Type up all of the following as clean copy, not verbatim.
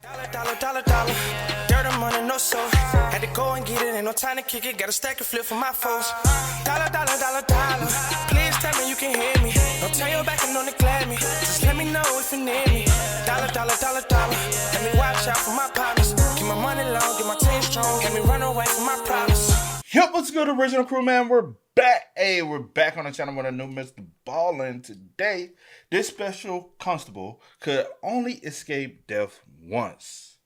Dollar. Dirt and money, no soul. Had to go and get it, ain't no time to kick it. Got a stack and flip for my foes. Dollar. Please tell me you can hear me. Don't turn your back and don't neglect me. Just let me know if you need me. Dollar. Let me watch out for my partners. Keep my money long, get my team strong. Let me run away from my problems. Yep, what's good, original crew, man? We're back. Hey, we're back on the channel with a new Mr. Ballin'. Today, this special constable could only escape death once.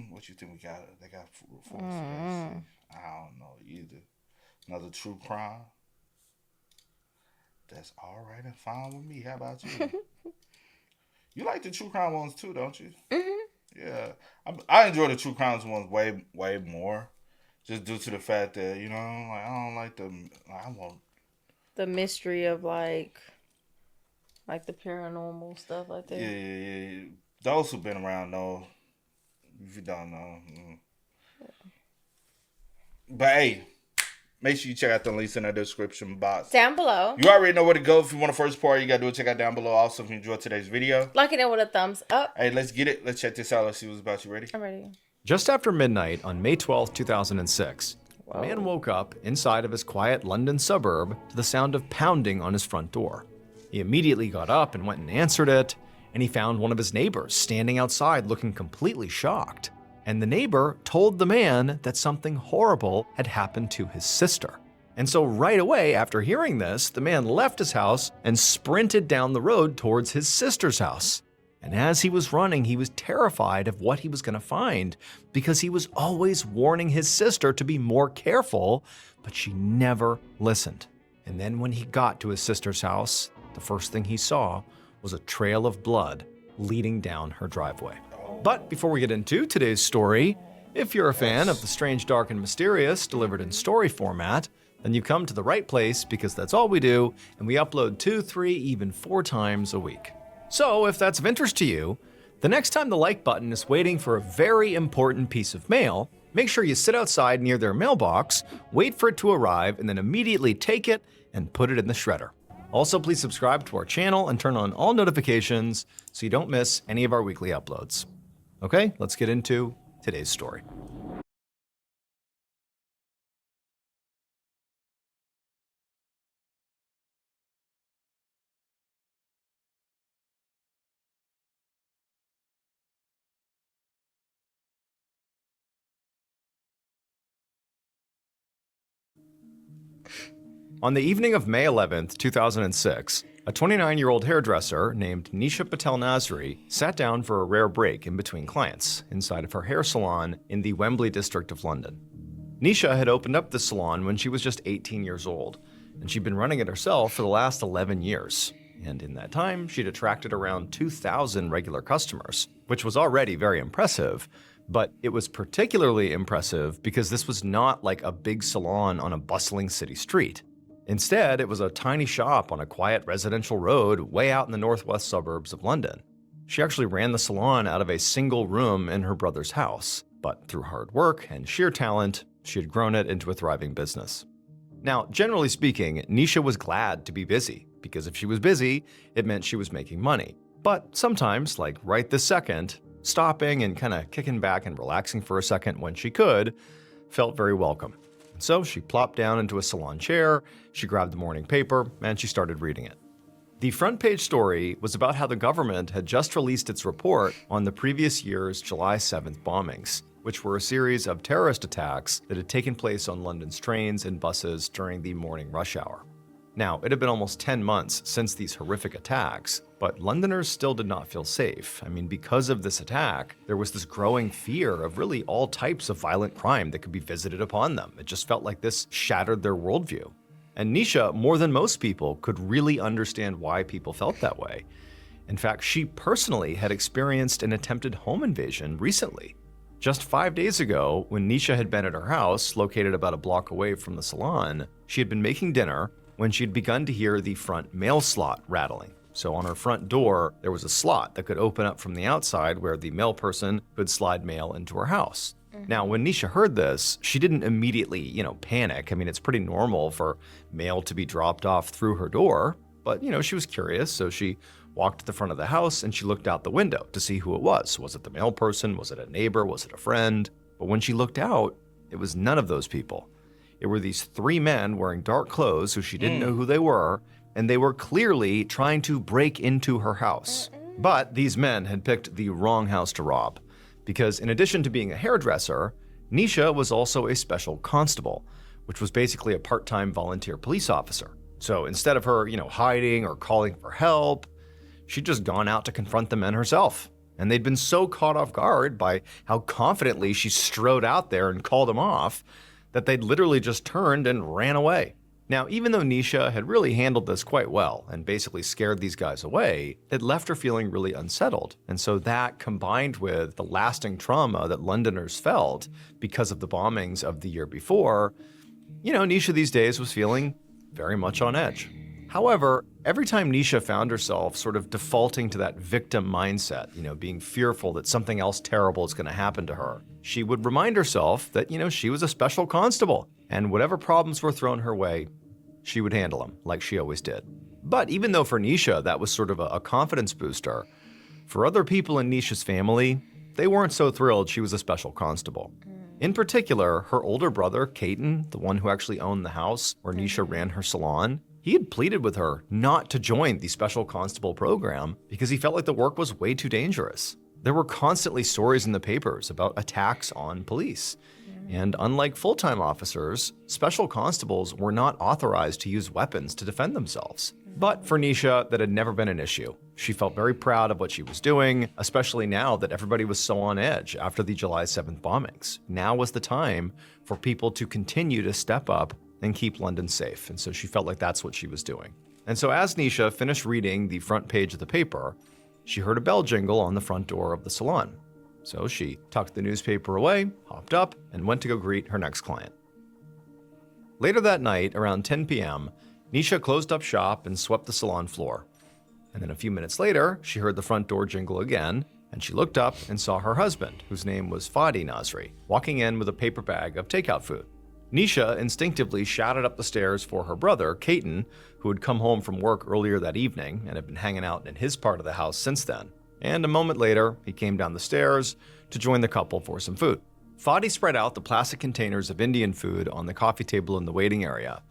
What you think we got? They got for I don't know either. Another true crime. That's all right and fine with me. How about you? You like the true crime ones too, don't you? Yeah, I enjoy the true crimes ones way more, just due to the fact that I don't like them. I want the mystery of like the paranormal stuff like that. Yeah. Those who've been around know. If you don't know, but hey, make sure you check out the links in the description box down below. You already know where to go if you want the first part. You gotta do it. Check out down below. Also, if you enjoyed today's video, like it with a thumbs up. Hey, let's get it. Let's check this out. Let's see what's about. You ready? I'm ready. Just after midnight on May 12th, 2006, a man woke up inside of his quiet London suburb to the sound of pounding on his front door. He immediately got up and went and answered it, and he found one of his neighbors standing outside looking completely shocked. And the neighbor told the man that something horrible had happened to his sister. And so right away after hearing this, the man left his house and sprinted down the road towards his sister's house. And as he was running, he was terrified of what he was going to find, because he was always warning his sister to be more careful, but she never listened. And then when he got to his sister's house, the first thing he saw was a trail of blood leading down her driveway. But before we get into today's story, if you're a fan of the strange, dark, and mysterious delivered in story format, then you've come to the right place, because that's all we do, and we upload 2, 3, even 4 times a week. So if that's of interest to you, the next time the like button is waiting for a very important piece of mail, make sure you sit outside near their mailbox, wait for it to arrive, and then immediately take it and put it in the shredder. Also, please subscribe to our channel and turn on all notifications so you don't miss any of our weekly uploads. Okay, let's get into today's story. On the evening of May 11th, 2006, a 29-year-old hairdresser named Nisha Patel Nasri sat down for a rare break in between clients inside of her hair salon in the Wembley district of London. Nisha had opened up the salon when she was just 18 years old, and she'd been running it herself for the last 11 years. And in that time, she'd attracted around 2,000 regular customers, which was already very impressive. But it was particularly impressive because this was not like a big salon on a bustling city street. Instead, it was a tiny shop on a quiet residential road way out in the northwest suburbs of London. She actually ran the salon out of a single room in her brother's house, but through hard work and sheer talent, she had grown it into a thriving business. Now, generally speaking, Nisha was glad to be busy, because if she was busy, it meant she was making money. But sometimes, like right this second, stopping and kind of kicking back and relaxing for a second when she could felt very welcome. So she plopped down into a salon chair, she grabbed the morning paper, and she started reading it. The front page story was about how the government had just released its report on the previous year's July 7th bombings, which were a series of terrorist attacks that had taken place on London's trains and buses during the morning rush hour. Now, it had been almost 10 months since these horrific attacks, but Londoners still did not feel safe. I mean, because of this attack, there was this growing fear of really all types of violent crime that could be visited upon them. It just felt like this shattered their worldview. And Nisha, more than most people, could really understand why people felt that way. In fact, she personally had experienced an attempted home invasion recently. Just 5 days ago, when Nisha had been at her house, located about a block away from the salon, she had been making dinner when she had begun to hear the front mail slot rattling. So on her front door, there was a slot that could open up from the outside where the mail person could slide mail into her house. Now, when Nisha heard this, she didn't immediately, panic. I mean, it's pretty normal for mail to be dropped off through her door, but, she was curious, so she walked to the front of the house and she looked out the window to see who it was. Was it the mail person? Was it a neighbor? Was it a friend? But when she looked out, it was none of those people. It were these 3 men wearing dark clothes who she didn't know who they were, and they were clearly trying to break into her house. But these men had picked the wrong house to rob, because in addition to being a hairdresser, Nisha was also a special constable, which was basically a part-time volunteer police officer. So instead of her, hiding or calling for help, she'd just gone out to confront the men herself. And they'd been so caught off guard by how confidently she strode out there and called them off that they'd literally just turned and ran away. Now, even though Nisha had really handled this quite well and basically scared these guys away, it left her feeling really unsettled. And so that, combined with the lasting trauma that Londoners felt because of the bombings of the year before, Nisha these days was feeling very much on edge. However, every time Nisha found herself sort of defaulting to that victim mindset, being fearful that something else terrible is going to happen to her, she would remind herself that, she was a special constable, and whatever problems were thrown her way, she would handle them like she always did. But even though for Nisha that was sort of a confidence booster, for other people in Nisha's family, they weren't so thrilled she was a special constable. In particular, her older brother, Caton, the one who actually owned the house where Nisha ran her salon, he had pleaded with her not to join the special constable program because he felt like the work was way too dangerous. There were constantly stories in the papers about attacks on police. And unlike full-time officers, special constables were not authorized to use weapons to defend themselves. But for Nisha, that had never been an issue. She felt very proud of what she was doing, especially now that everybody was so on edge after the July 7th bombings. Now was the time for people to continue to step up and keep London safe. And so she felt like that's what she was doing. And so as Nisha finished reading the front page of the paper, she heard a bell jingle on the front door of the salon. So she tucked the newspaper away, hopped up, and went to go greet her next client. Later that night, around 10 p.m., Nisha closed up shop and swept the salon floor. And then a few minutes later, she heard the front door jingle again, and she looked up and saw her husband, whose name was Fadi Nasri, walking in with a paper bag of takeout food. Nisha instinctively shouted up the stairs for her brother, Caton, who had come home from work earlier that evening and had been hanging out in his part of the house since then. And a moment later, he came down the stairs to join the couple for some food. Fadi spread out the plastic containers of Indian food on the coffee table in the waiting area,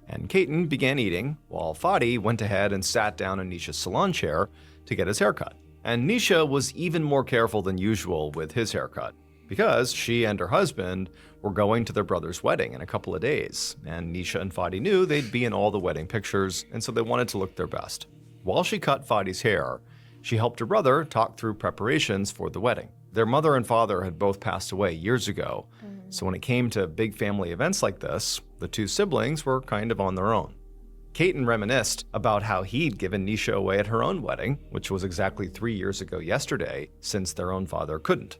and Caton began eating, while Fadi went ahead and sat down in Nisha's salon chair to get his haircut. And Nisha was even more careful than usual with his haircut, because she and her husband were going to their brother's wedding in a couple of days, and Nisha and Fadi knew they'd be in all the wedding pictures, and so they wanted to look their best. While she cut Fadi's hair, she helped her brother talk through preparations for the wedding. Their mother and father had both passed away years ago, so when it came to big family events like this, the two siblings were kind of on their own. Caton reminisced about how he'd given Nisha away at her own wedding, which was exactly 3 years ago yesterday, since their own father couldn't.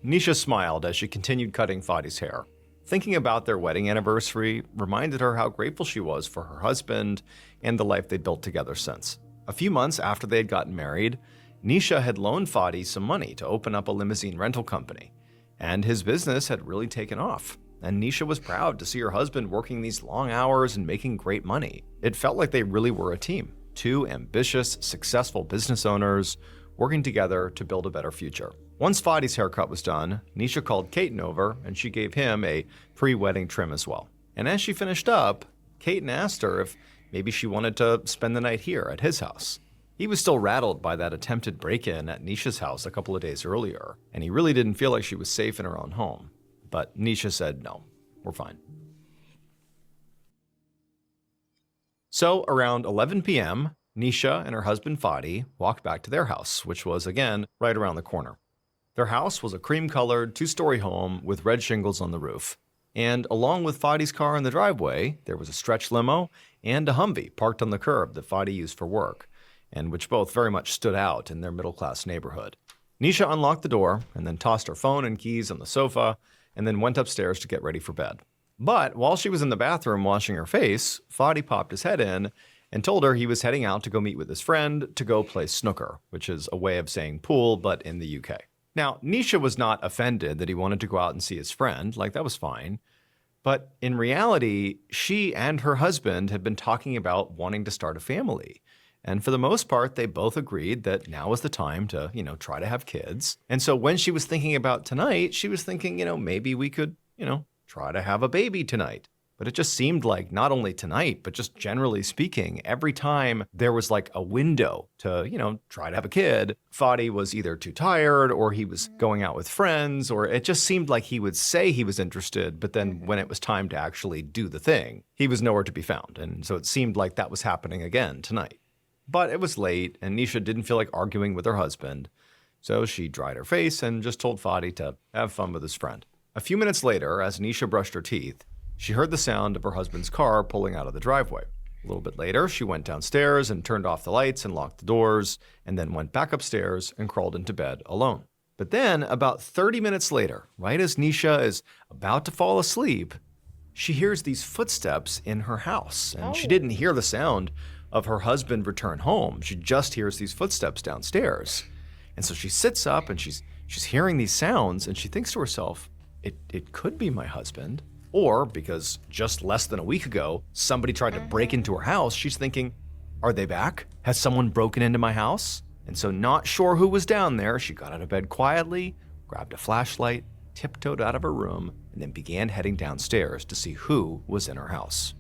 Nisha smiled as she continued cutting Fadi's hair. Thinking about their wedding anniversary reminded her how grateful she was for her husband and the life they'd built together since. A few months after they had gotten married, Nisha had loaned Fadi some money to open up a limousine rental company, and his business had really taken off. And Nisha was proud to see her husband working these long hours and making great money. It felt like they really were a team, two ambitious, successful business owners working together to build a better future. Once Fadi's haircut was done, Nisha called Caton over and she gave him a pre-wedding trim as well. And as she finished up, Caton asked her if maybe she wanted to spend the night here at his house. He was still rattled by that attempted break-in at Nisha's house a couple of days earlier, and he really didn't feel like she was safe in her own home. But Nisha said, no, we're fine. So around 11 p.m., Nisha and her husband Fadi walked back to their house, which was, again, right around the corner. Their house was a cream-colored, two-story home with red shingles on the roof. And along with Fadi's car in the driveway, there was a stretch limo and a Humvee parked on the curb that Fadi used for work, and which both very much stood out in their middle-class neighborhood. Nisha unlocked the door and then tossed her phone and keys on the sofa and then went upstairs to get ready for bed. But while she was in the bathroom washing her face, Fadi popped his head in and told her he was heading out to go meet with his friend to go play snooker, which is a way of saying pool, but in the UK. Now, Nisha was not offended that he wanted to go out and see his friend, like that was fine. But in reality, she and her husband had been talking about wanting to start a family. And for the most part, they both agreed that now was the time to, try to have kids. And so when she was thinking about tonight, she was thinking, maybe we could, try to have a baby tonight. But it just seemed like not only tonight, but just generally speaking, every time there was like a window to, try to have a kid, Fadi was either too tired or he was going out with friends, or it just seemed like he would say he was interested, but then when it was time to actually do the thing, he was nowhere to be found. And so it seemed like that was happening again tonight. But it was late, and Nisha didn't feel like arguing with her husband, so she dried her face and just told Fadi to have fun with his friend. A few minutes later, as Nisha brushed her teeth, she heard the sound of her husband's car pulling out of the driveway. A little bit later, she went downstairs and turned off the lights and locked the doors, and then went back upstairs and crawled into bed alone. But then, about 30 minutes later, right as Nisha is about to fall asleep, she hears these footsteps in her house, and she didn't hear the sound of her husband return home. She just hears these footsteps downstairs. And so she sits up and she's hearing these sounds, and she thinks to herself, it could be my husband. Or because just less than a week ago, somebody tried to break into her house, she's thinking, are they back? Has someone broken into my house? And so not sure who was down there, she got out of bed quietly, grabbed a flashlight, tiptoed out of her room, and then began heading downstairs to see who was in her house.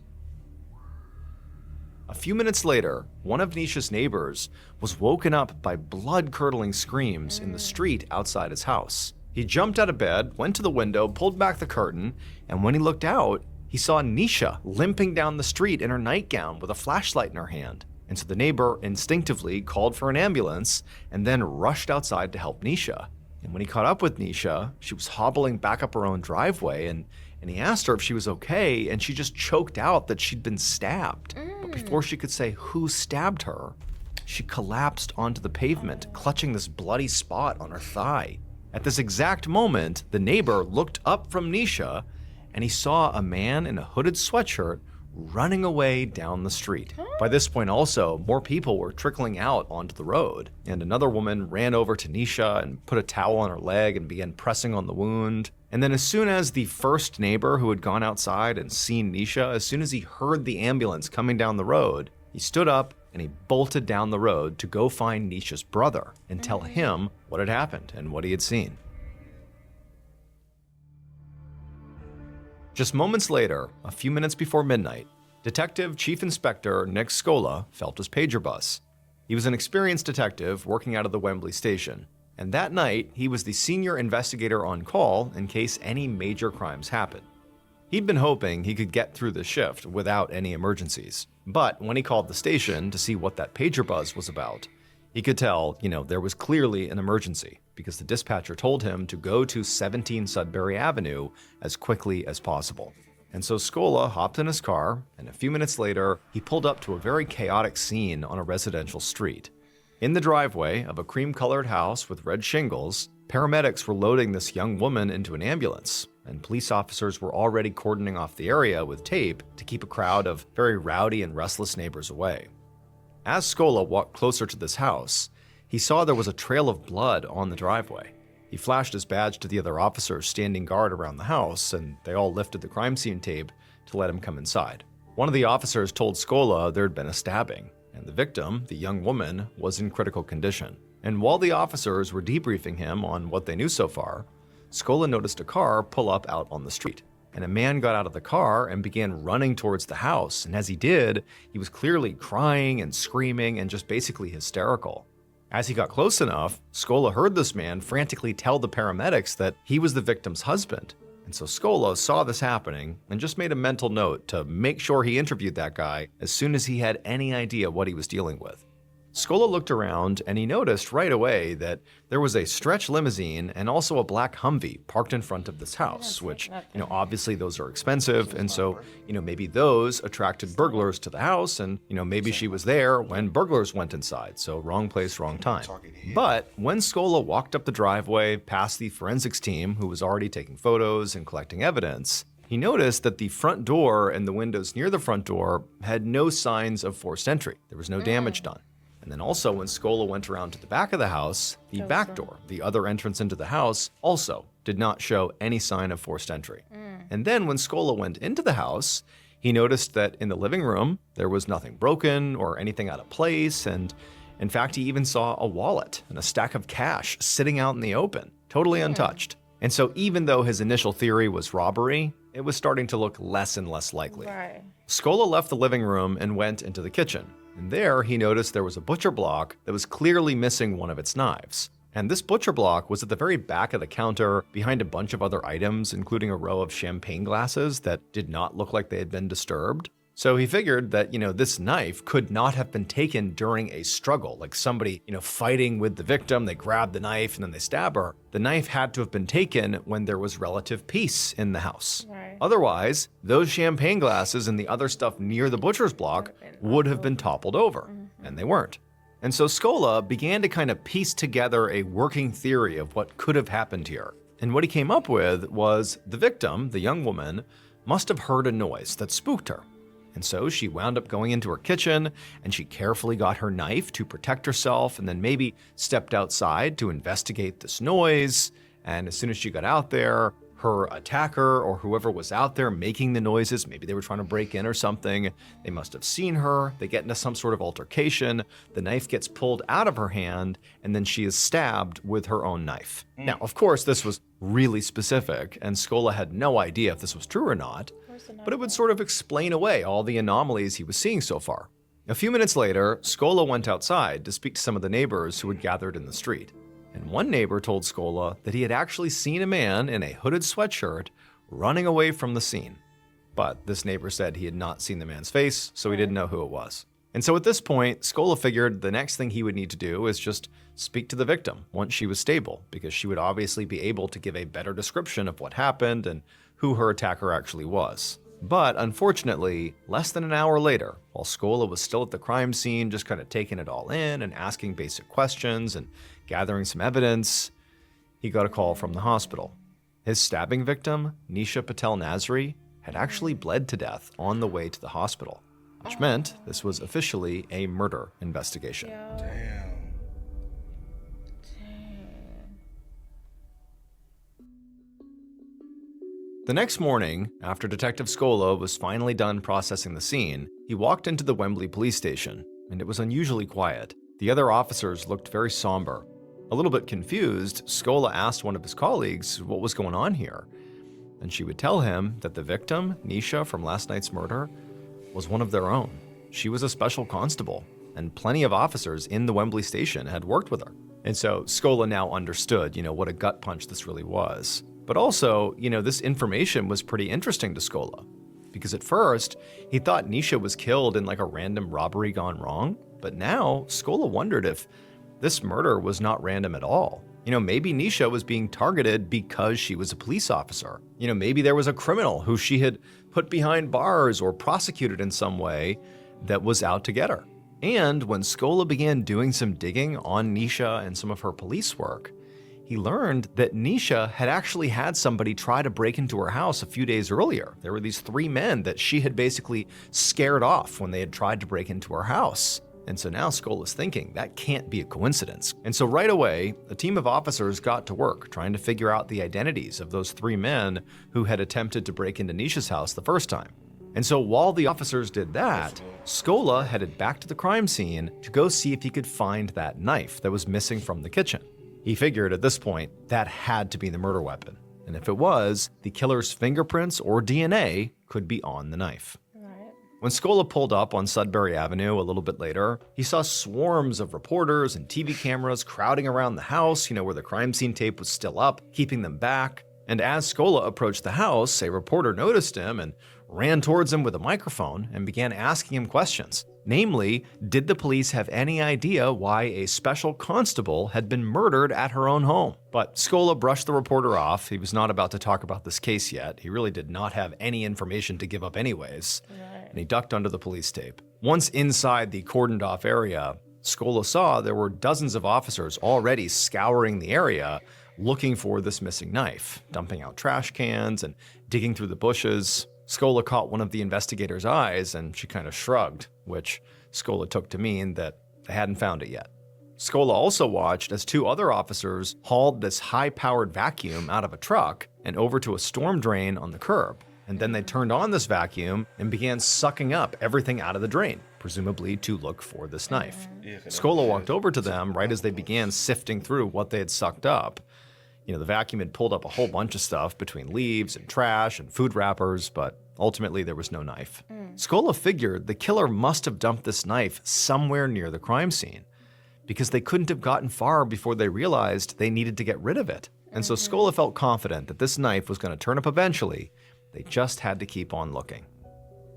A few minutes later, one of Nisha's neighbors was woken up by blood-curdling screams in the street outside his house. He jumped out of bed, went to the window, pulled back the curtain, and when he looked out, he saw Nisha limping down the street in her nightgown with a flashlight in her hand. And so the neighbor instinctively called for an ambulance and then rushed outside to help Nisha. And when he caught up with Nisha, she was hobbling back up her own driveway, and he asked her if she was okay, and she just choked out that she'd been stabbed. But before she could say who stabbed her, she collapsed onto the pavement, clutching this bloody spot on her thigh. At this exact moment, the neighbor looked up from Nisha, and he saw a man in a hooded sweatshirt running away down the street. By this point also, more people were trickling out onto the road, and another woman ran over to Nisha and put a towel on her leg and began pressing on the wound. And then as soon as the first neighbor who had gone outside and seen Nisha, as soon as he heard the ambulance coming down the road, he stood up and he bolted down the road to go find Nisha's brother and tell him what had happened and what he had seen. Just moments later, a few minutes before midnight, Detective Chief Inspector Nick Scola felt his pager buzz. He was an experienced detective working out of the Wembley station, and that night he was the senior investigator on call in case any major crimes happened. He'd been hoping he could get through the shift without any emergencies, but when he called the station to see what that pager buzz was about, he could tell, there was clearly an emergency because the dispatcher told him to go to 17 Sudbury Avenue as quickly as possible. And so Scola hopped in his car, and a few minutes later, he pulled up to a very chaotic scene on a residential street. In the driveway of a cream-colored house with red shingles, paramedics were loading this young woman into an ambulance, and police officers were already cordoning off the area with tape to keep a crowd of very rowdy and restless neighbors away. As Scola walked closer to this house, he saw there was a trail of blood on the driveway. He flashed his badge to the other officers standing guard around the house, and they all lifted the crime scene tape to let him come inside. One of the officers told Scola there had been a stabbing, and the victim, the young woman, was in critical condition. And while the officers were debriefing him on what they knew so far, Scola noticed a car pull up out on the street. And a man got out of the car and began running towards the house. And as he did, he was clearly crying and screaming and just basically hysterical. As he got close enough, Scola heard this man frantically tell the paramedics that he was the victim's husband. And so Scola saw this happening and just made a mental note to make sure he interviewed that guy as soon as he had any idea what he was dealing with. Scola looked around and he noticed right away that there was a stretch limousine and also a black Humvee parked in front of this house, which, obviously those are expensive. And so, maybe those attracted burglars to the house and, maybe she was there when burglars went inside. So wrong place, wrong time. But when Scola walked up the driveway past the forensics team who was already taking photos and collecting evidence, he noticed that the front door and the windows near the front door had no signs of forced entry. There was no damage done. And then also when Scola went around to the back of the house, the back door, the other entrance into the house, also did not show any sign of forced entry. And then when Scola went into the house, He noticed that in the living room, there was nothing broken or anything out of place, and in fact, he even saw a wallet and a stack of cash sitting out in the open, totally untouched. And so even though his initial theory was robbery, it was starting to look less and less likely. Right. Scola left the living room and went into the kitchen. And there, he noticed there was a butcher block that was clearly missing one of its knives. And this butcher block was at the very back of the counter behind a bunch of other items, including a row of champagne glasses that did not look like they had been disturbed. So he figured that, this knife could not have been taken during a struggle, like somebody, fighting with the victim, they grab the knife and then they stab her. The knife had to have been taken when there was relative peace in the house. Right. Otherwise, those champagne glasses and the other stuff near the butcher's block would have been toppled over, and they weren't. And so Scola began to kind of piece together a working theory of what could have happened here. And what he came up with was the victim, the young woman, must have heard a noise that spooked her. And so she wound up going into her kitchen and she carefully got her knife to protect herself and then maybe stepped outside to investigate this noise. And as soon as she got out there, her attacker or whoever was out there making the noises, maybe they were trying to break in or something, they must have seen her, they get into some sort of altercation, the knife gets pulled out of her hand, and then she is stabbed with her own knife. Now, of course, this was really specific, and Scola had no idea if this was true or not, but it would sort of explain away all the anomalies he was seeing so far. A few minutes later, Scola went outside to speak to some of the neighbors who had gathered in the street. And one neighbor told Scola that he had actually seen a man in a hooded sweatshirt running away from the scene. But this neighbor said he had not seen the man's face, so he didn't know who it was. And so at this point, Scola figured the next thing he would need to do is just speak to the victim once she was stable, because she would obviously be able to give a better description of what happened and who her attacker actually was. But unfortunately, less than an hour later, while Scola was still at the crime scene, just kind of taking it all in and asking basic questions and gathering some evidence, he got a call from the hospital. His stabbing victim, Nisha Patel Nasri, had actually bled to death on the way to the hospital, which meant this was officially a murder investigation. Damn. The next morning, after Detective Scola was finally done processing the scene, he walked into the Wembley police station, and it was unusually quiet. The other officers looked very somber. A little bit confused, Scola asked one of his colleagues what was going on here, and she would tell him that the victim, Nisha from last night's murder, was one of their own. She was a special constable, and plenty of officers in the Wembley station had worked with her. And so Scola now understood, what a gut punch this really was. But also, this information was pretty interesting to Scola, because at first, he thought Nisha was killed in like a random robbery gone wrong, but now Scola wondered if this murder was not random at all. Maybe Nisha was being targeted because she was a police officer. Maybe there was a criminal who she had put behind bars or prosecuted in some way that was out to get her. And when Scola began doing some digging on Nisha and some of her police work, he learned that Nisha had actually had somebody try to break into her house a few days earlier. There were these 3 men that she had basically scared off when they had tried to break into her house. And so now Scola's thinking, that can't be a coincidence. And so right away, a team of officers got to work trying to figure out the identities of those 3 men who had attempted to break into Nisha's house the first time. And so while the officers did that, Scola headed back to the crime scene to go see if he could find that knife that was missing from the kitchen. He figured at this point that had to be the murder weapon. And if it was, the killer's fingerprints or DNA could be on the knife. When Scola pulled up on Sudbury Avenue a little bit later, he saw swarms of reporters and TV cameras crowding around the house, where the crime scene tape was still up, keeping them back. And as Scola approached the house, a reporter noticed him and ran towards him with a microphone and began asking him questions. Namely, did the police have any idea why a special constable had been murdered at her own home? But Scola brushed the reporter off. He was not about to talk about this case yet. He really did not have any information to give up anyways. And he ducked under the police tape. Once inside the cordoned off area, Scola saw there were dozens of officers already scouring the area looking for this missing knife, dumping out trash cans and digging through the bushes. Scola caught one of the investigators' eyes and she kind of shrugged, which Scola took to mean that they hadn't found it yet. Scola also watched as 2 other officers hauled this high-powered vacuum out of a truck and over to a storm drain on the curb. and then they turned on this vacuum and began sucking up everything out of the drain, presumably to look for this knife. Scola walked over to them right as they began sifting through what they had sucked up. The vacuum had pulled up a whole bunch of stuff between leaves and trash and food wrappers, but ultimately there was no knife. Scola figured the killer must have dumped this knife somewhere near the crime scene, because they couldn't have gotten far before they realized they needed to get rid of it. And so Scola felt confident that this knife was going to turn up eventually. They just had to keep on looking.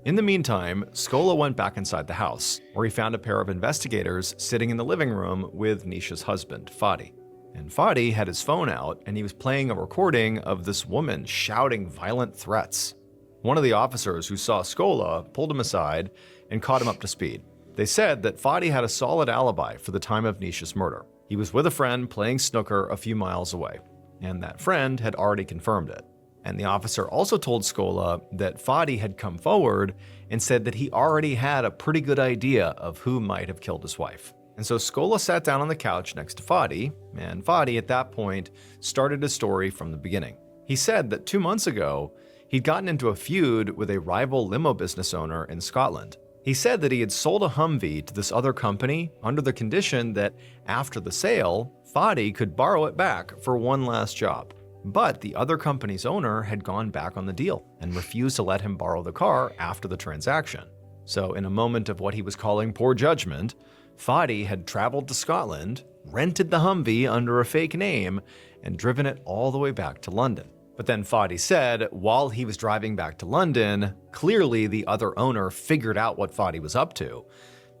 In the meantime, Scola went back inside the house, where he found a pair of investigators sitting in the living room with Nisha's husband, Fadi. And Fadi had his phone out, and he was playing a recording of this woman shouting violent threats. One of the officers who saw Scola pulled him aside and caught him up to speed. They said that Fadi had a solid alibi for the time of Nisha's murder. He was with a friend playing snooker a few miles away, and that friend had already confirmed it. And the officer also told Scola that Fadi had come forward and said that he already had a pretty good idea of who might have killed his wife. And so Scola sat down on the couch next to Fadi, and Fadi at that point started his story from the beginning. He said that 2 months ago, he'd gotten into a feud with a rival limo business owner in Scotland. He said that he had sold a Humvee to this other company under the condition that after the sale, Fadi could borrow it back for one last job. But the other company's owner had gone back on the deal and refused to let him borrow the car after the transaction. So in a moment of what he was calling poor judgment, Fadi had traveled to Scotland, rented the Humvee under a fake name, and driven it all the way back to London. But then Fadi said, while he was driving back to London, clearly the other owner figured out what Fadi was up to,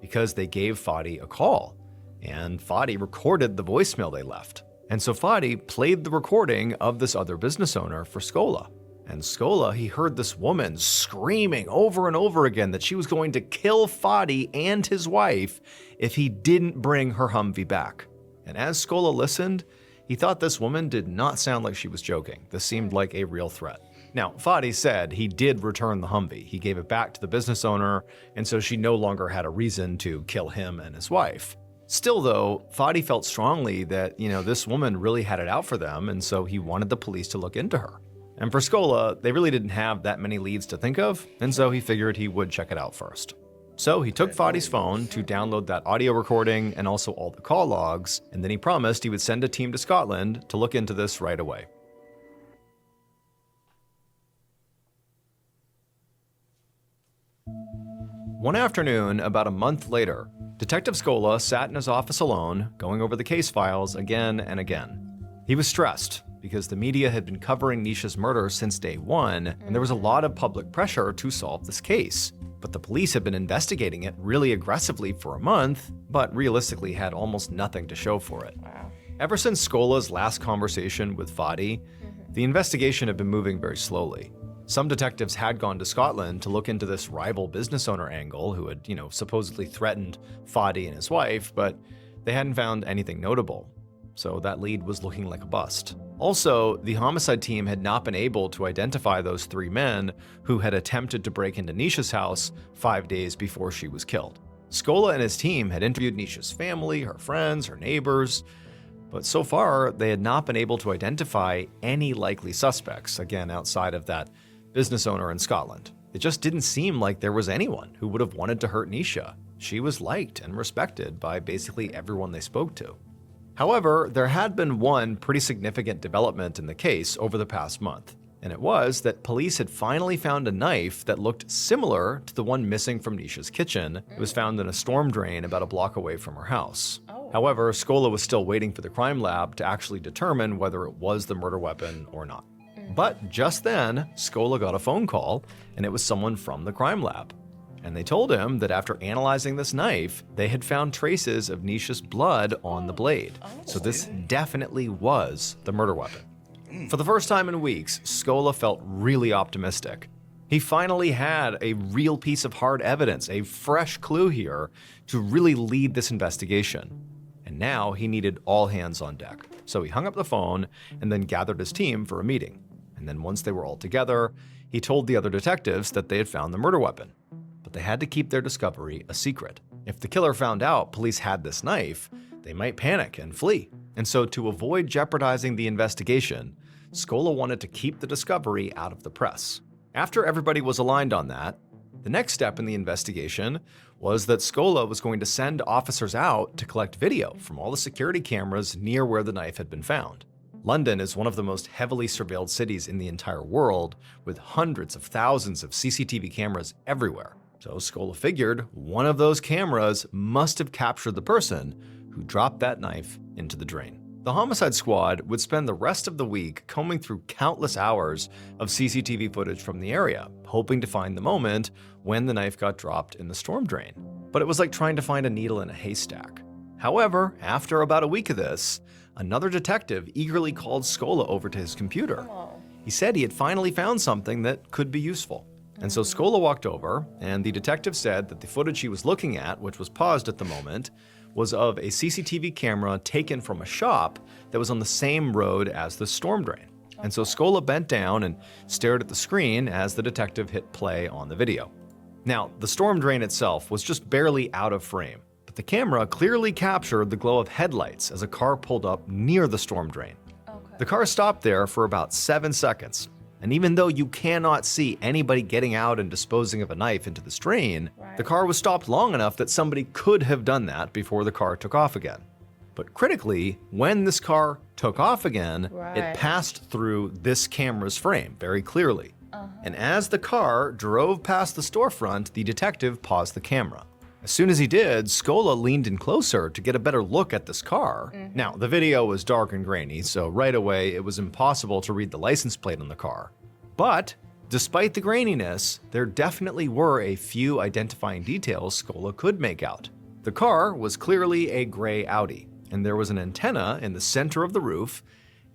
because they gave Fadi a call, and Fadi recorded the voicemail they left. And so Fadi played the recording of this other business owner for Scola. And Scola, he heard this woman screaming over and over again that she was going to kill Fadi and his wife if he didn't bring her Humvee back. And as Scola listened, he thought this woman did not sound like she was joking. This seemed like a real threat. Now, Fadi said he did return the Humvee. He gave it back to the business owner, and so she no longer had a reason to kill him and his wife. Still, though, Fadi felt strongly that, this woman really had it out for them, and so he wanted the police to look into her. And for Scola, they really didn't have that many leads to think of, and so he figured he would check it out first. So he took Fadi's phone to download that audio recording and also all the call logs, and then he promised he would send a team to Scotland to look into this right away. One afternoon, about a month later, Detective Scola sat in his office alone, going over the case files again and again. He was stressed because the media had been covering Nisha's murder since day one, and there was a lot of public pressure to solve this case. But the police had been investigating it really aggressively for a month, but realistically had almost nothing to show for it. Wow. Ever since Scola's last conversation with Fadi, the investigation had been moving very slowly. Some detectives had gone to Scotland to look into this rival business owner angle who had, supposedly threatened Fadi and his wife, but they hadn't found anything notable. So that lead was looking like a bust. Also, the homicide team had not been able to identify those 3 men who had attempted to break into Nisha's house 5 days before she was killed. Scola and his team had interviewed Nisha's family, her friends, her neighbors, but so far they had not been able to identify any likely suspects, again outside of that business owner in Scotland. It just didn't seem like there was anyone who would have wanted to hurt Nisha. She was liked and respected by basically everyone they spoke to. However, there had been one pretty significant development in the case over the past month, and it was that police had finally found a knife that looked similar to the one missing from Nisha's kitchen. It was found in a storm drain about a block away from her house. However, Scola was still waiting for the crime lab to actually determine whether it was the murder weapon or not. But just then, Scola got a phone call, and it was someone from the crime lab. And they told him that after analyzing this knife, they had found traces of Nisha's blood on the blade. So this definitely was the murder weapon. For the first time in weeks, Scola felt really optimistic. He finally had a real piece of hard evidence, a fresh clue here to really lead this investigation. And now he needed all hands on deck. So he hung up the phone and then gathered his team for a meeting. And then once they were all together, he told the other detectives that they had found the murder weapon. But they had to keep their discovery a secret. If the killer found out police had this knife, they might panic and flee. And so to avoid jeopardizing the investigation, Scola wanted to keep the discovery out of the press. After everybody was aligned on that, the next step in the investigation was that Scola was going to send officers out to collect video from all the security cameras near where the knife had been found. London is one of the most heavily surveilled cities in the entire world, with hundreds of thousands of CCTV cameras everywhere. So Scola figured one of those cameras must have captured the person who dropped that knife into the drain. The homicide squad would spend the rest of the week combing through countless hours of CCTV footage from the area, hoping to find the moment when the knife got dropped in the storm drain. But it was like trying to find a needle in a haystack. However, after about a week of this, another detective eagerly called Scola over to his computer. He said he had finally found something that could be useful. And so Scola walked over, and the detective said that the footage he was looking at, which was paused at the moment, was of a CCTV camera taken from a shop that was on the same road as the storm drain. And so Scola bent down and stared at the screen as the detective hit play on the video. Now, the storm drain itself was just barely out of frame, but the camera clearly captured the glow of headlights as a car pulled up near the storm drain. The car stopped there for about 7 seconds. And even though you cannot see anybody getting out and disposing of a knife into the drain, the car was stopped long enough that somebody could have done that before the car took off again. But critically, when this car took off again, it passed through this camera's frame very clearly. And as the car drove past the storefront, the detective paused the camera. As soon as he did, Scola leaned in closer to get a better look at this car. Now, the video was dark and grainy, so right away it was impossible to read the license plate on the car. But despite the graininess, there definitely were a few identifying details Scola could make out. The car was clearly a gray Audi, and there was an antenna in the center of the roof,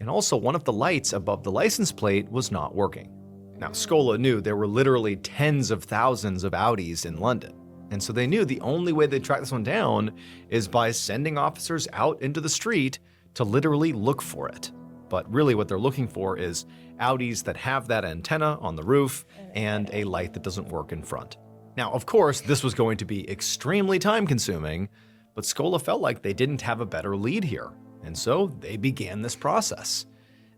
and also one of the lights above the license plate was not working. Now, Scola knew there were literally tens of thousands of Audis in London. And so they knew the only way they'd track this one down is by sending officers out into the street to literally look for it. But really what they're looking for is Audis that have that antenna on the roof and a light that doesn't work in front. Now, of course, this was going to be extremely time-consuming, but Scola felt like they didn't have a better lead here. And so they began this process.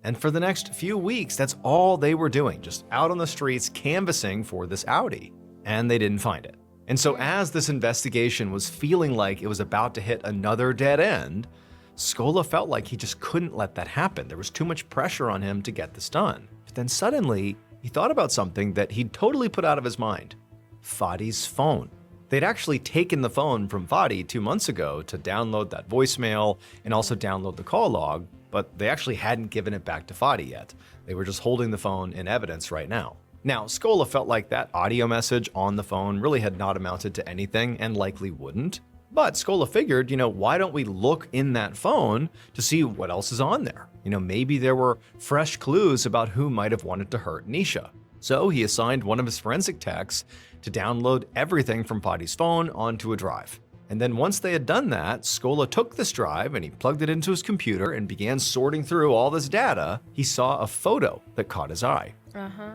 And for the next few weeks, that's all they were doing, just out on the streets canvassing for this Audi. And they didn't find it. And so as this investigation was feeling like it was about to hit another dead end, Scola felt like he just couldn't let that happen. There was too much pressure on him to get this done. But then suddenly, he thought about something that he'd totally put out of his mind. Fadi's phone. They'd actually taken the phone from Fadi 2 months ago to download that voicemail and also download the call log, but they actually hadn't given it back to Fadi yet. They were just holding the phone in evidence right now. Now, Scola felt like that audio message on the phone really had not amounted to anything and likely wouldn't. But Scola figured, why don't we look in that phone to see what else is on there? Maybe there were fresh clues about who might have wanted to hurt Nisha. So he assigned one of his forensic techs to download everything from Fadi's phone onto a drive. And then once they had done that, Scola took this drive and he plugged it into his computer and began sorting through all this data. He saw a photo that caught his eye.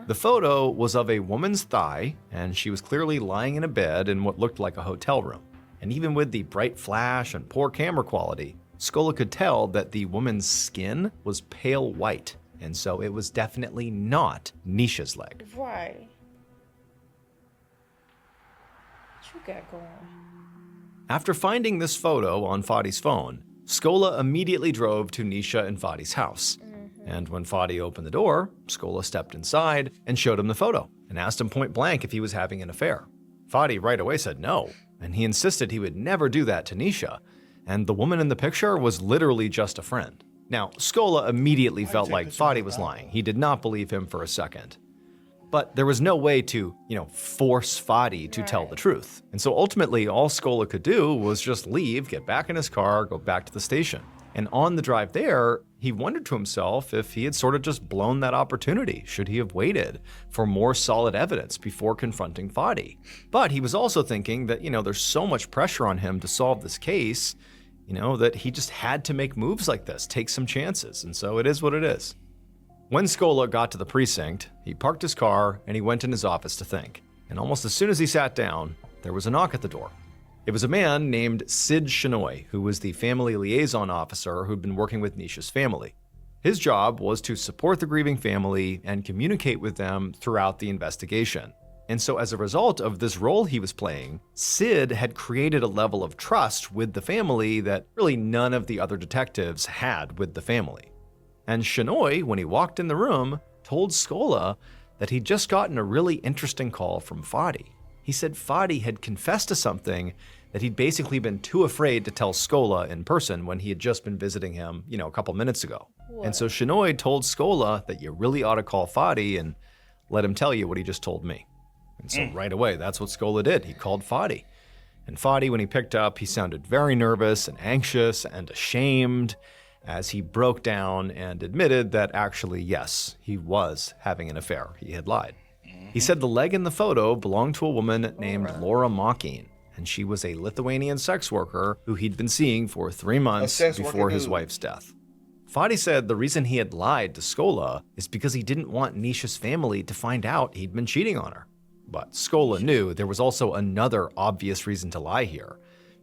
The photo was of a woman's thigh, and she was clearly lying in a bed in what looked like a hotel room. And even with the bright flash and poor camera quality, Scola could tell that the woman's skin was pale white, and so it was definitely not Nisha's leg. Right. What you got going? After finding this photo on Fadi's phone, Scola immediately drove to Nisha and Fadi's house. And when Fadi opened the door, Scola stepped inside and showed him the photo and asked him point blank if he was having an affair. Fadi right away said no, and he insisted he would never do that to Nisha, and the woman in the picture was literally just a friend. Now, Scola immediately felt like Fadi was lying. He did not believe him for a second. But there was no way to, force Fadi to tell the truth. And so ultimately, all Scola could do was just leave, get back in his car, go back to the station. And on the drive there, he wondered to himself if he had sort of just blown that opportunity. Should he have waited for more solid evidence before confronting Fadi? But he was also thinking that, there's so much pressure on him to solve this case, that he just had to make moves like this, take some chances. And so it is what it is. When Scola got to the precinct, he parked his car and he went in his office to think. And almost as soon as he sat down, there was a knock at the door. It was a man named Sid Shenoy, who was the family liaison officer who'd been working with Nisha's family. His job was to support the grieving family and communicate with them throughout the investigation. And so as a result of this role he was playing, Sid had created a level of trust with the family that really none of the other detectives had with the family. And Shenoy, when he walked in the room, told Scola that he'd just gotten a really interesting call from Fadi. He said Fadi had confessed to something that he'd basically been too afraid to tell Scola in person when he had just been visiting him, a couple minutes ago. What? And so Shenoy told Scola that you really ought to call Fadi and let him tell you what he just told me. And so right away, that's what Scola did. He called Fadi. And Fadi, when he picked up, he sounded very nervous and anxious and ashamed as he broke down and admitted that actually, yes, he was having an affair. He had lied. He said the leg in the photo belonged to a woman named Laura Mocking, and she was a Lithuanian sex worker who he'd been seeing for 3 months before his wife's death. Fadi said the reason he had lied to Scola is because he didn't want Nisha's family to find out he'd been cheating on her. But Scola knew there was also another obvious reason to lie here,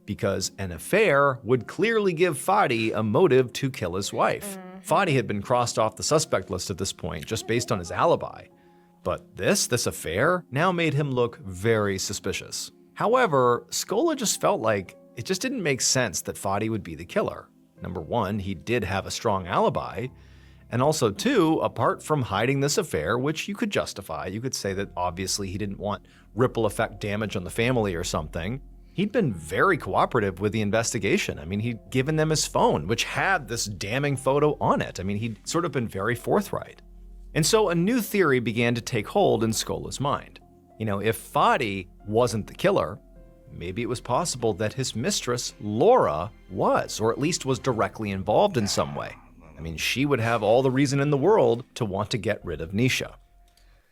because an affair would clearly give Fadi a motive to kill his wife. Fadi had been crossed off the suspect list at this point just based on his alibi. But this affair now made him look very suspicious. However, Scola just felt like it just didn't make sense that Fadi would be the killer. Number one, he did have a strong alibi. And also, two, apart from hiding this affair, which you could justify, you could say that obviously he didn't want ripple effect damage on the family or something, he'd been very cooperative with the investigation. I mean, he'd given them his phone, which had this damning photo on it. I mean, he'd sort of been very forthright. And so a new theory began to take hold in Scola's mind. If Fadi wasn't the killer, maybe it was possible that his mistress, Laura, was, or at least was directly involved in some way. I mean, she would have all the reason in the world to want to get rid of Nisha.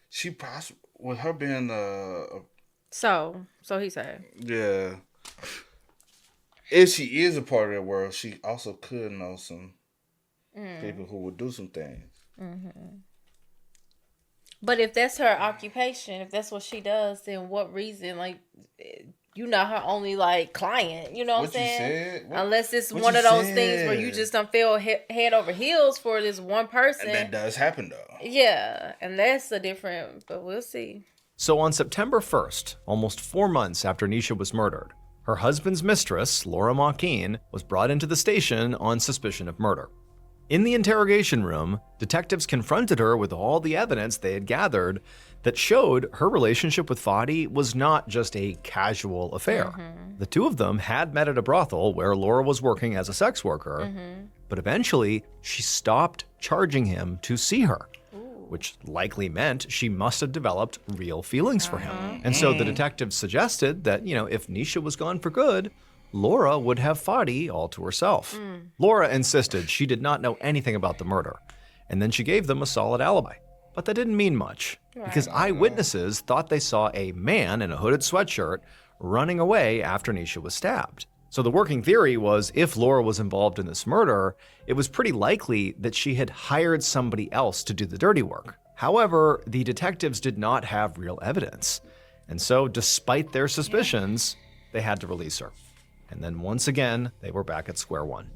She possibly, with her being So he said. Yeah. If she is a part of that world, she also could know some people who would do some things. Mm-hmm. But if that's her occupation, if that's what she does, then what reason, her only, client, you know what I'm saying? Unless it's one of those things where you just don't feel head over heels for this one person. And that does happen, though. Yeah, and that's but we'll see. So on September 1st, almost 4 months after Nisha was murdered, her husband's mistress, Laura Mocking, was brought into the station on suspicion of murder. In the interrogation room, detectives confronted her with all the evidence they had gathered that showed her relationship with Fadi was not just a casual affair. Mm-hmm. The two of them had met at a brothel where Laura was working as a sex worker, but eventually she stopped charging him to see her, which likely meant she must have developed real feelings for him. And so the detectives suggested that, if Nisha was gone for good, Laura would have Fadi all to herself. Laura insisted she did not know anything about the murder, and then she gave them a solid alibi. But that didn't mean much, because eyewitnesses thought they saw a man in a hooded sweatshirt running away after Nisha was stabbed. So the working theory was if Laura was involved in this murder, it was pretty likely that she had hired somebody else to do the dirty work. However, the detectives did not have real evidence, and so despite their suspicions, they had to release her. And then once again, they were back at square one.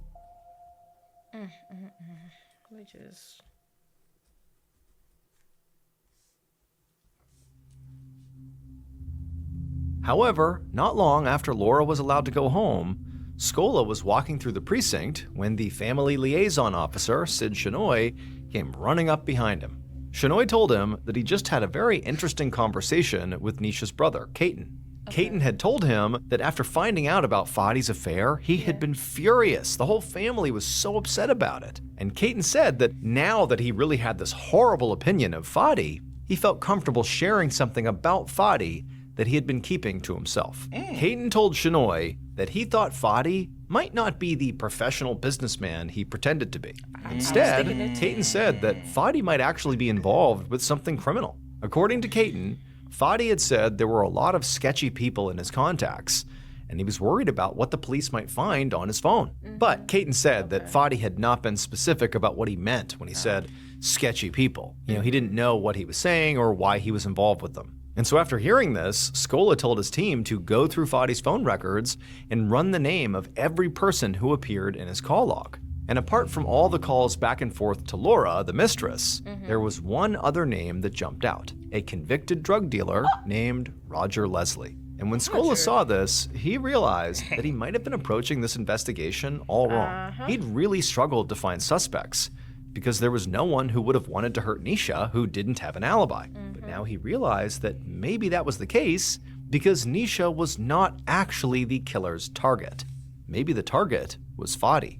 However, not long after Laura was allowed to go home, Scola was walking through the precinct when the family liaison officer, Sid Shenoy, came running up behind him. Shenoy told him that he just had a very interesting conversation with Nisha's brother, Caton. Caton had told him that after finding out about Fadi's affair, he had been furious. The whole family was so upset about it. And Caton said that now that he really had this horrible opinion of Fadi, he felt comfortable sharing something about Fadi that he had been keeping to himself. Caton told Shenoy that he thought Fadi might not be the professional businessman he pretended to be. Instead, Caton said that Fadi might actually be involved with something criminal. According to Caton, Fadi had said there were a lot of sketchy people in his contacts, and he was worried about what the police might find on his phone. But Caton said that Fadi had not been specific about what he meant when he said sketchy people. He didn't know what he was saying or why he was involved with them. And so after hearing this, Scola told his team to go through Fadi's phone records and run the name of every person who appeared in his call log. And apart from all the calls back and forth to Laura, the mistress, there was one other name that jumped out, a convicted drug dealer named Roger Leslie. And when Scola saw this, he realized that he might have been approaching this investigation all wrong. He'd really struggled to find suspects because there was no one who would have wanted to hurt Nisha who didn't have an alibi. But now he realized that maybe that was the case because Nisha was not actually the killer's target. Maybe the target was Fadi.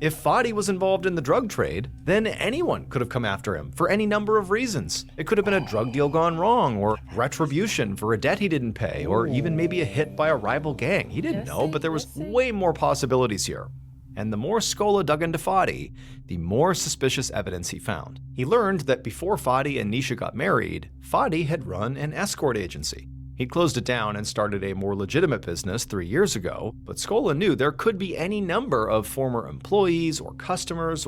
If Fadi was involved in the drug trade, then anyone could have come after him for any number of reasons. It could have been a drug deal gone wrong, or retribution for a debt he didn't pay, or even maybe a hit by a rival gang. He didn't know, but there was way more possibilities here. And the more Scola dug into Fadi, the more suspicious evidence he found. He learned that before Fadi and Nisha got married, Fadi had run an escort agency. He'd closed it down and started a more legitimate business 3 years ago, but Scola knew there could be any number of former employees or customers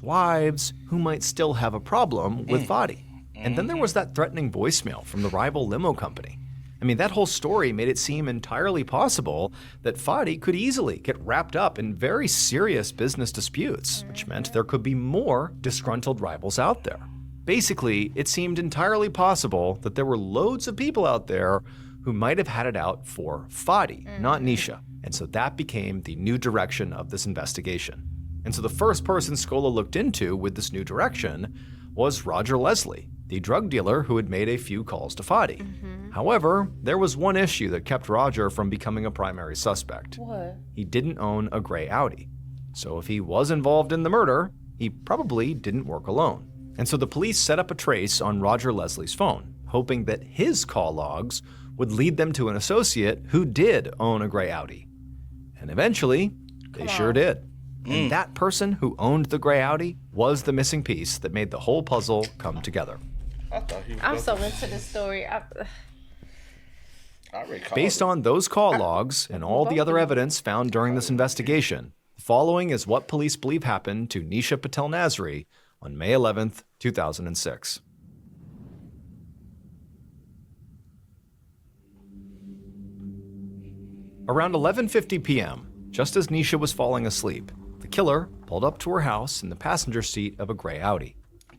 wives who might still have a problem with Fadi. And then there was that threatening voicemail from the rival limo company. I mean, that whole story made it seem entirely possible that Fadi could easily get wrapped up in very serious business disputes, which meant there could be more disgruntled rivals out there. Basically, it seemed entirely possible that there were loads of people out there who might have had it out for Fadi, not Nisha. And so that became the new direction of this investigation. And so the first person Scola looked into with this new direction was Roger Leslie, the drug dealer who had made a few calls to Fadi. However, there was one issue that kept Roger from becoming a primary suspect. What? He didn't own a gray Audi. So if he was involved in the murder, he probably didn't work alone. And so the police set up a trace on Roger Leslie's phone, hoping that his call logs would lead them to an associate who did own a gray Audi. And eventually, they sure did. And that person who owned the gray Audi was the missing piece that made the whole puzzle come together. I'm so into this story. Based on those call logs and all the other evidence found during this investigation, the following is what police believe happened to Nisha Patel Nasri on May 11th, 2006. Around 11:50 p.m., just as Nisha was falling asleep, the killer pulled up to her house in the passenger seat of a gray Audi.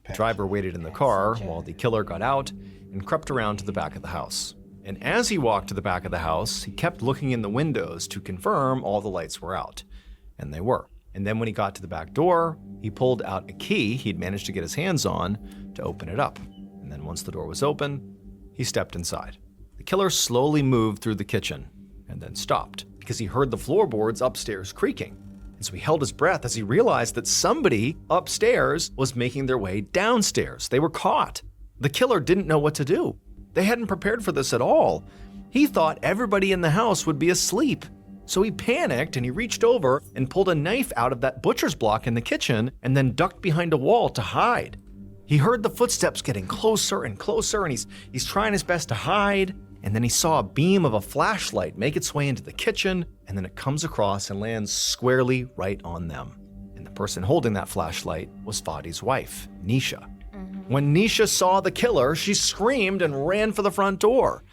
The driver waited in the car while the killer got out and crept around to the back of the house. And as he walked to the back of the house, he kept looking in the windows to confirm all the lights were out. And they were. And then when he got to the back door, he pulled out a key he'd managed to get his hands on to open it up. And then once the door was open, he stepped inside. The killer slowly moved through the kitchen and then stopped because he heard the floorboards upstairs creaking. And so he held his breath as he realized that somebody upstairs was making their way downstairs. They were caught. The killer didn't know what to do. They hadn't prepared for this at all. He thought everybody in the house would be asleep. So he panicked and he reached over and pulled a knife out of that butcher's block in the kitchen and then ducked behind a wall to hide. He heard the footsteps getting closer and closer and he's trying his best to hide. And then he saw a beam of a flashlight make its way into the kitchen, and then it comes across and lands squarely right on them. And the person holding that flashlight was Fadi's wife, Nisha. When Nisha saw the killer, she screamed and ran for the front door.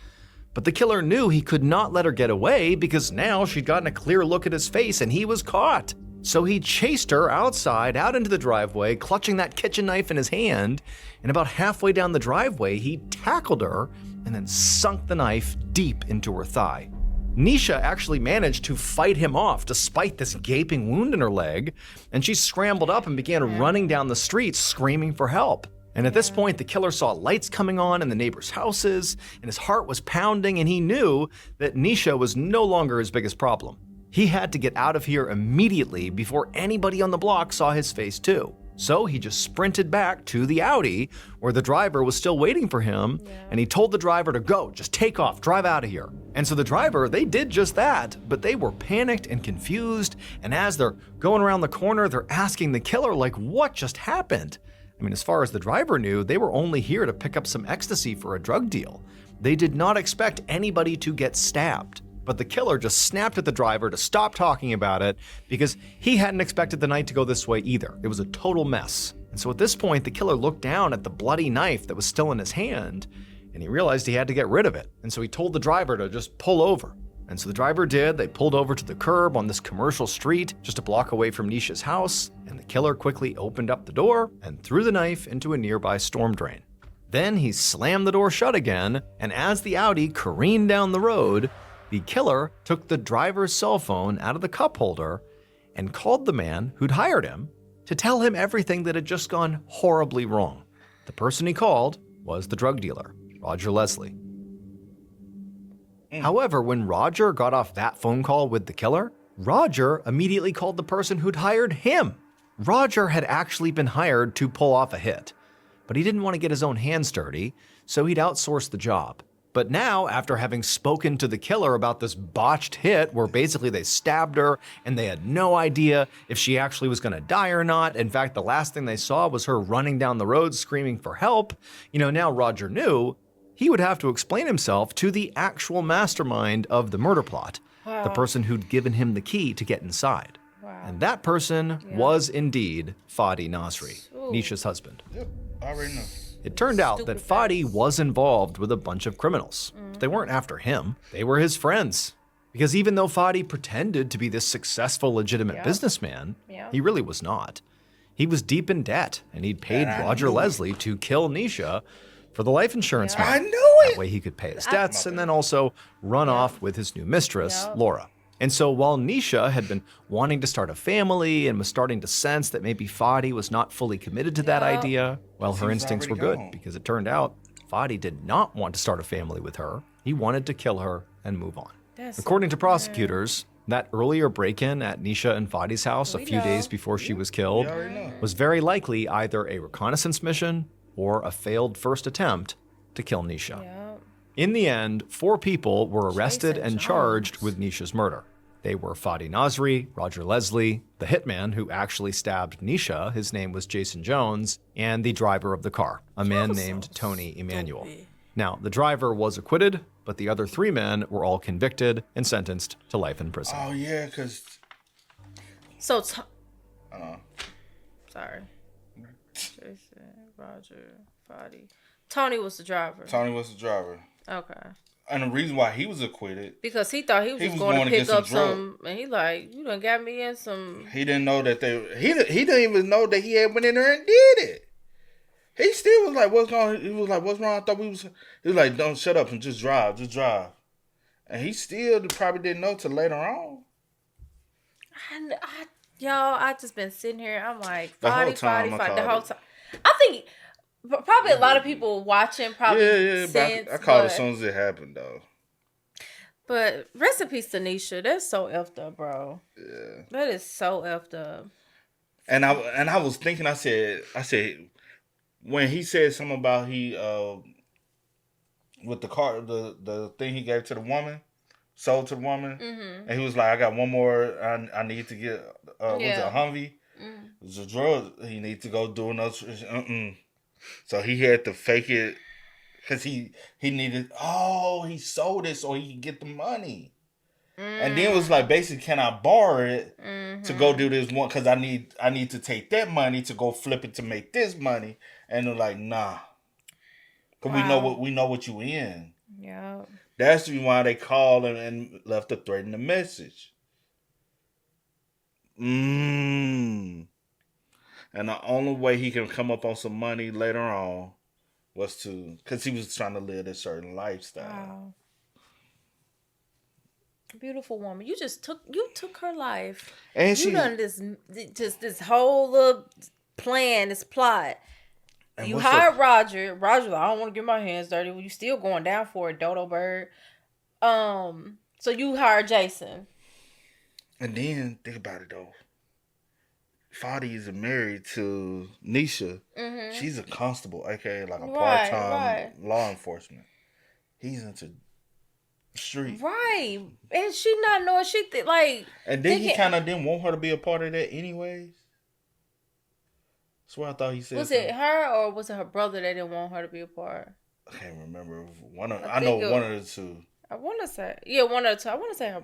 But the killer knew he could not let her get away because now she'd gotten a clear look at his face and he was caught. So he chased her outside, out into the driveway, clutching that kitchen knife in his hand, and about halfway down the driveway, he tackled her and then sunk the knife deep into her thigh. Nisha actually managed to fight him off despite this gaping wound in her leg, and she scrambled up and began running down the street screaming for help. And at this point, the killer saw lights coming on in the neighbors' houses, and his heart was pounding, and he knew that Nisha was no longer his biggest problem. He had to get out of here immediately before anybody on the block saw his face too. So he just sprinted back to the Audi where the driver was still waiting for him, and he told the driver to go, just take off, drive out of here. And so the driver, they did just that, but they were panicked and confused, and as they're going around the corner, they're asking the killer, like, what just happened? I mean, as far as the driver knew, they were only here to pick up some ecstasy for a drug deal. They did not expect anybody to get stabbed. But the killer just snapped at the driver to stop talking about it because he hadn't expected the night to go this way either. It was a total mess. And so at this point, the killer looked down at the bloody knife that was still in his hand, and he realized he had to get rid of it. And so he told the driver to just pull over. And so the driver did. They pulled over to the curb on this commercial street just a block away from Nisha's house, and the killer quickly opened up the door and threw the knife into a nearby storm drain. Then he slammed the door shut again, and as the Audi careened down the road, the killer took the driver's cell phone out of the cup holder and called the man who'd hired him to tell him everything that had just gone horribly wrong. The person he called was the drug dealer, Roger Leslie. However, when Roger got off that phone call with the killer, Roger immediately called the person who'd hired him. Roger had actually been hired to pull off a hit, but he didn't want to get his own hands dirty, so he'd outsourced the job. But now, after having spoken to the killer about this botched hit where basically they stabbed her and they had no idea if she actually was going to die or not, in fact, the last thing they saw was her running down the road screaming for help, now Roger knew he would have to explain himself to the actual mastermind of the murder plot, the person who'd given him the key to get inside. Wow. And that person was indeed Fadi Nasri, Nisha's husband. Yep, I already know. It turned out that Fadi was involved with a bunch of criminals. But they weren't after him. They were his friends. Because even though Fadi pretended to be this successful, legitimate businessman, he really was not. He was deep in debt, and he'd paid Roger Leslie to kill Nisha for the life insurance money. I knew it! That way he could pay his debts and then also run off with his new mistress, Laura. And so while Nisha had been wanting to start a family and was starting to sense that maybe Fadi was not fully committed to that idea, well, her instincts were good because it turned out Fadi did not want to start a family with her. He wanted to kill her and move on. According to prosecutors, that earlier break-in at Nisha and Fadi's house a few days before she was killed was very likely either a reconnaissance mission or a failed first attempt to kill Nisha. In the end, 4 people were arrested and charged with Nisha's murder. They were Fadi Nasri, Roger Leslie, the hitman who actually stabbed Nisha, his name was Jason Jones, and the driver of the car, a man named Tony Emanuel. Now, the driver was acquitted, but the other 3 men were all convicted and sentenced to life in prison. Oh, yeah, because... So, sorry. Jason, Roger, Fadi. Tony was the driver. Tony was the driver. Okay. And the reason why he was acquitted... Because he thought he was just going to pick up some... And he like, you done got me in some... He didn't know that they... He didn't even know that he had went in there and did it. He still was like, what's going on? He was like, what's wrong? I thought we was... He was like, don't shut up and just drive. Just drive. And he still probably didn't know till later on. I just been sitting here. I'm like, The Fadi. The whole time. I think... Probably a lot of people watching probably since, I called it as soon as it happened, though. But rest in peace to Nisha. That's so effed up, bro. Yeah. That is so effed up. And I was thinking, I said, when he said something about with the car, the thing he gave to the woman, sold to the woman, and he was like, I got one more I need to get, was it a Humvee? It was a drug. He need to go do another, So he had to fake it because he needed, he sold it so he could get the money. And then it was like, basically, can I borrow it to go do this one? Because I need to take that money to go flip it to make this money. And they're like, nah. Because we know what you in. Yeah. That's the reason why they called and left a threatening message. And the only way he can come up on some money later on was because he was trying to live a certain lifestyle. Wow. Beautiful woman. You took her life. And you done this whole little plan, this plot. You hired Roger. Roger's like, I don't want to get my hands dirty. Well, you still going down for it, Dodo Bird. So you hired Jason. And then think about it though. Fadi is married to Nisha. She's a constable, aka like a part-time law enforcement. He's into street. Right. And she not knowing shit that like... And then he kind of didn't want her to be a part of that anyways. That's what I thought he said. Was it her or was it her brother that didn't want her to be a part? I can't remember. I know one of the two. I want to say... Yeah, one of the two. I want to say her...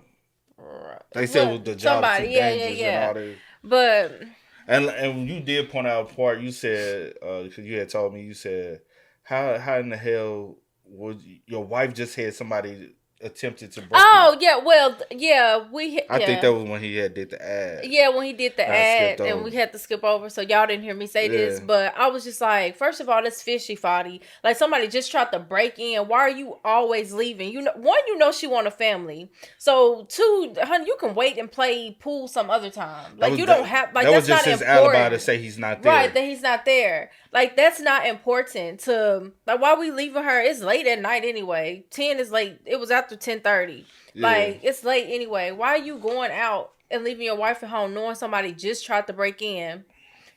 They said it was the job too dangerous and all that. But... And you did point out a part. You said, because you had told me, you said, how in the hell would your wife just had somebody attempted to break. Oh yeah, well yeah, I think that was when he had did the ad. Yeah, when he did the ad, and we had to skip over, so y'all didn't hear me say this. But I was just like, first of all, that's fishy, Foddy. Like somebody just tried to break in. Why are you always leaving? You know, one, you know she want a family. So two, honey, you can wait and play pool some other time. Like you don't have like that that's was just not his important. Alibi to say he's not there. Right, that he's not there. Like that's not important to like. Why we leaving her? It's late at night anyway. 10 is late. It was after 10:30. Yeah. Like it's late anyway. Why are you going out and leaving your wife at home knowing somebody just tried to break in,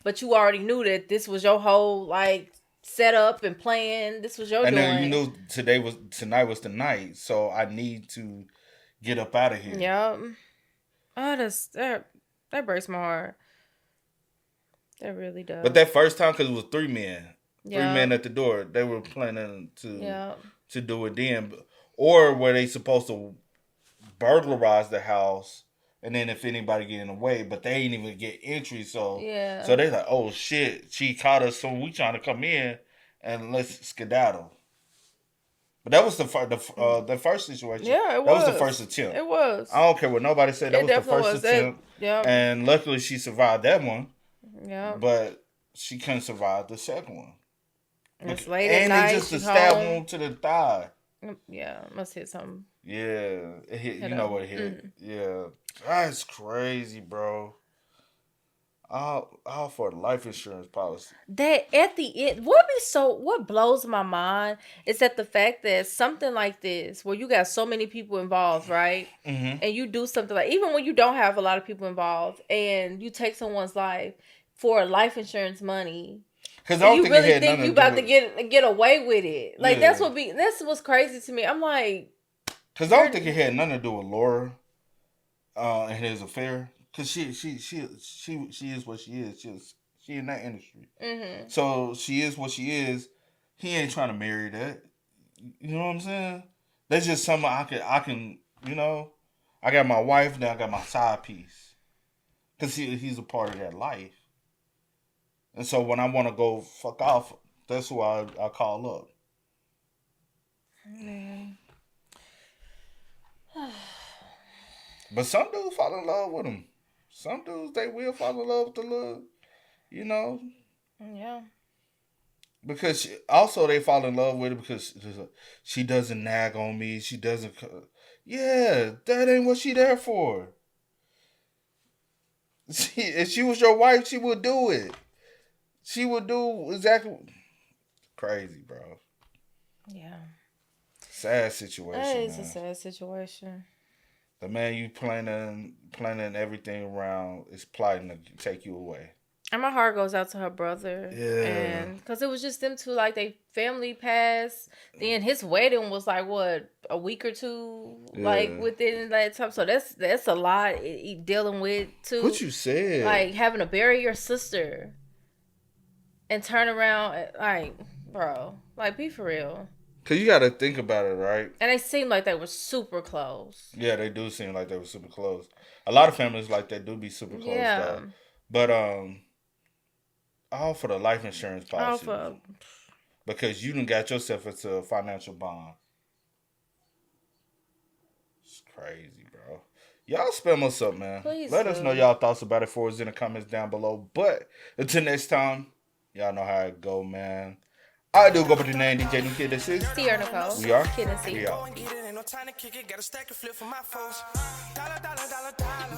but you already knew that this was your whole like setup and plan. This was your doing. And then you knew tonight was the night, so I need to get up out of here. Yep. Oh, that breaks my heart. That really does. But that first time, because it was 3 men. Yep. 3 men at the door. They were planning to do it then. Or were they supposed to burglarize the house, and then if anybody get in the way, but they ain't even get entry, so they like, oh shit, she caught us, so we trying to come in and let's skedaddle. But that was the first situation. Yeah, it was. That was the first attempt. It was. I don't care what nobody said. That was the first attempt. Yeah. And luckily she survived that one. Yeah. But she couldn't survive the second one. It's late at night. And they just a stab wound to the thigh. Yeah, must hit something. Yeah, it hit. You know what it hit. Mm-hmm. Yeah, that's crazy, bro. All for the life insurance policy. That at the end, what blows my mind is that the fact that something like this, where you got so many people involved, right? Mm-hmm. And you do something like, even when you don't have a lot of people involved, and you take someone's life for life insurance money. Because I don't think really think you about to get away with it. Like that's what's crazy to me. I'm like, because I don't think it had nothing to do with Laura and his affair. Because she is what she is. She in that industry. Mm-hmm. So she is what she is. He ain't trying to marry that. You know what I'm saying? That's just something I can. You know, I got my wife, now I got my side piece. Because he's a part of that life. And so when I want to go fuck off, that's who I call up. Man. But some dudes fall in love with him. Some dudes, they will fall in love with the look, you know? Yeah. Because also they fall in love with it because she doesn't nag on me. She doesn't... Yeah, that ain't what she there for. If she was your wife, she would do it. She would do exactly... Crazy, bro. Yeah. Sad situation, That is a sad situation. The man you planning everything around is plotting to take you away. And my heart goes out to her brother. Yeah. And because it was just them two, like, they family passed. Then his wedding was, like, what, a week or two? Yeah. Like, within that time. So that's a lot dealing with, too. What you said. Like, having to bury your sister and turn around, like, bro. Like, be for real. Because you got to think about it, right? And they seemed like they were super close. Yeah, they do seem like they were super close. A lot of families like that do be super close, though. But, all for the life insurance policy. Because you done got yourself into a financial bond. It's crazy, bro. Y'all spam us up, man. Please Let us know y'all thoughts about it for us in the comments down below. But until next time, y'all know how it go, man. I do go by the name DJ New Kid. This is Sierra Nicole. We are Kid and C. We are. No time to kick it, got a stack of flip for my folks. Dollar, dollar, dollar, dollar.